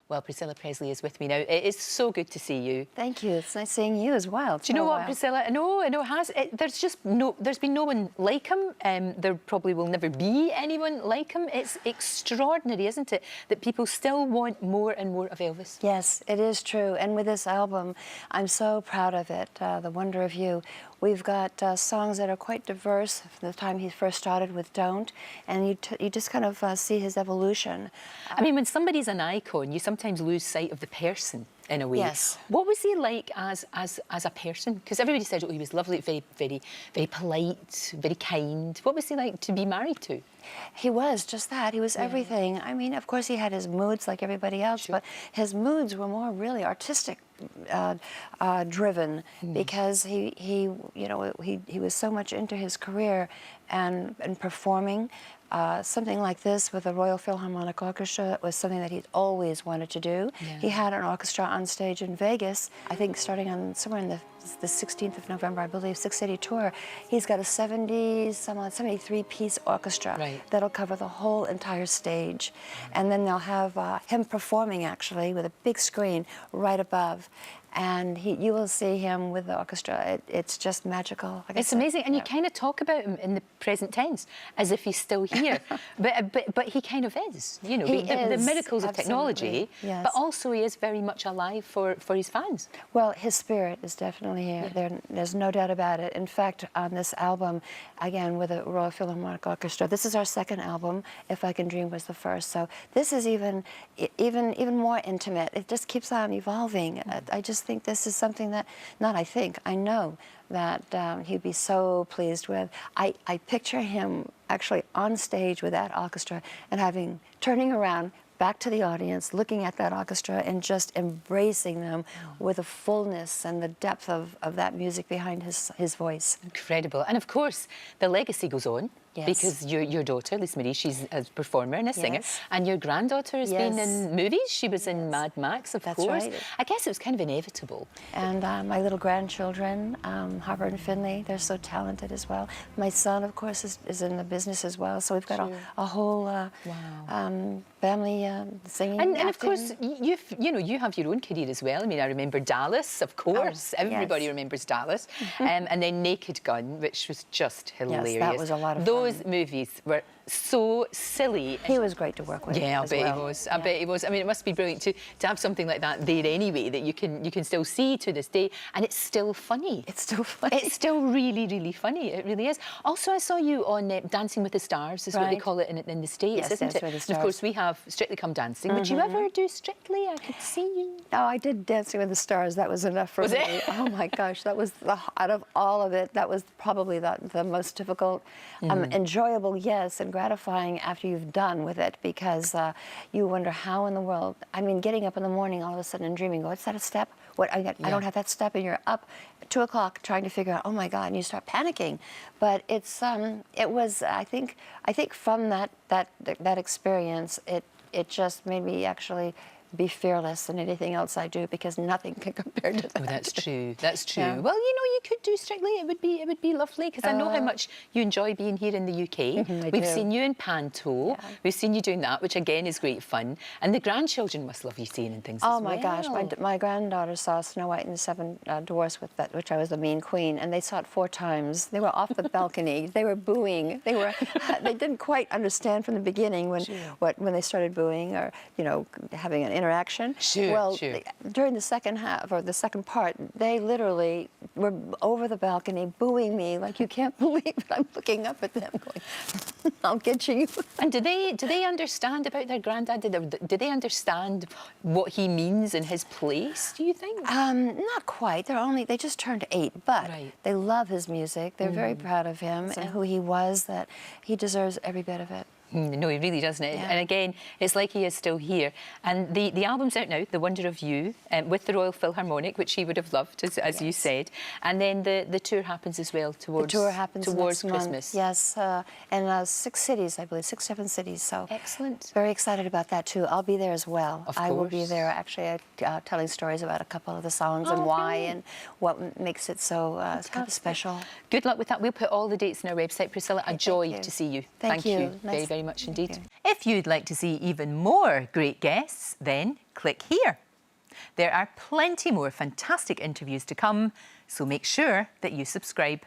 Well, Priscilla Presley is with me now. It is so good to see you. Thank you. It's nice seeing you as well. Do you know what, Priscilla? I know, there's been no one like him. There probably will never be anyone like him. It's extraordinary, isn't it, that people still want more and more of Elvis? Yes, it is true. And with this album, I'm so proud of it, The Wonder of You. We've got songs that are quite diverse from the time he first started with Don't, and you just kind of see his evolution. I mean, when somebody's an icon, you sometimes lose sight of the person in a way. Yes. What was he like as a person? Because everybody said, oh, he was lovely, very polite, very kind. What was he like to be married to? He was just that. He was everything. I mean, of course, he had his moods like everybody else, but his moods were more really artistic driven, because he was so much into his career and performing. Something like this with the Royal Philharmonic Orchestra was something that he'd always wanted to do. Yeah. He had an orchestra on stage in Vegas, I think starting on somewhere in the 16th of November, I believe, 680 tour. He's got a 73-piece orchestra that'll cover the whole entire stage. And then they'll have him performing, actually, with a big screen right above. And you will see him with the orchestra. It's just magical. Like it's amazing, and you kind of talk about him in the present tense as if he's still here, but he kind of is. You know, the miracles of technology, but also he is very much alive for his fans. Well, his spirit is definitely here. There's no doubt about it. In fact, on this album, again with the Royal Philharmonic Orchestra, this is our second album. If I Can Dream was the first, so this is even more intimate. It just keeps on evolving. I just think this is something that, I know that he'd be so pleased with. I picture him actually on stage with that orchestra and turning around back to the audience, looking at that orchestra and just embracing them with the fullness and the depth of that music behind his voice. Incredible. And of course, the legacy goes on. Yes. Because your daughter, Lise Marie, she's a performer and a singer, and your granddaughter has been in movies. She was in Mad Max, of course. Right. I guess it was kind of inevitable. And my little grandchildren, Harper and Finley, they're so talented as well. My son, of course, is in the business as well. So we've got a whole family singing. And of course, you have your own career as well. I mean, I remember Dallas, of course. Everybody remembers Dallas, and then Naked Gun, which was just hilarious. Yes, that was a lot of fun. Those movies were so silly. He was great to work with. Yeah, I bet he was. I bet he was. I mean, it must be brilliant to have something like that there anyway, that you can still see to this day, and it's still funny. It's still funny. It's still really, really funny. It really is. Also, I saw you on Dancing with the Stars, is what they call it in the States, isn't it? And of course, we have Strictly Come Dancing. Would you ever do Strictly? I could see you. Oh, I did Dancing with the Stars. That was enough for me. It? Oh my gosh, that was out of all of it, that was probably the most difficult. Enjoyable, yes, and gratifying after you've done with it, because you wonder how in the world. I mean, getting up in the morning all of a sudden and dreaming, what's that, a step? What I don't have that step, and you're up at 2 o'clock trying to figure out, oh my God, and you start panicking. But it was I think from that experience, it just made me actually be fearless in anything else I do, because nothing can compare to that. Oh, that's true. That's true. Yeah. Well, you could do Strictly. It would be lovely, because I know how much you enjoy being here in the UK. We've seen you in Panto. Yeah. We've seen you doing that, which again is great fun. And the grandchildren must love you seeing and things. Oh my gosh, my granddaughter saw Snow White and the Seven Dwarfs with that, which I was the mean queen, and they saw it 4 times. They were off the balcony. They were booing. They didn't quite understand from the beginning when they started booing, or having an interaction. During the second half, or the second part, they literally were over the balcony booing me like, you can't believe it. I'm looking up at them going, I'll get you. And do they understand about their granddad? Do they understand what he means in his place, do you think? Not quite. They just turned 8, but they love his music. They're very proud of him and who he was, that he deserves every bit of it. No, he really doesn't. Yeah. And again, it's like he is still here. And the album's out now, The Wonder of You, with the Royal Philharmonic, which he would have loved, as you said. And then the tour happens as well towards Christmas. Month. Yes, and 6 cities, I believe, 6, 7 cities. So excellent. Very excited about that too. I'll be there as well. Of course. I will be there actually telling stories about a couple of the songs and why and what makes it so kind of special. Good luck with that. We'll put all the dates on our website. Priscilla, a joy to see you. Thank you. Very, very very much indeed. If you'd like to see even more great guests, then click here. There are plenty more fantastic interviews to come, so make sure that you subscribe.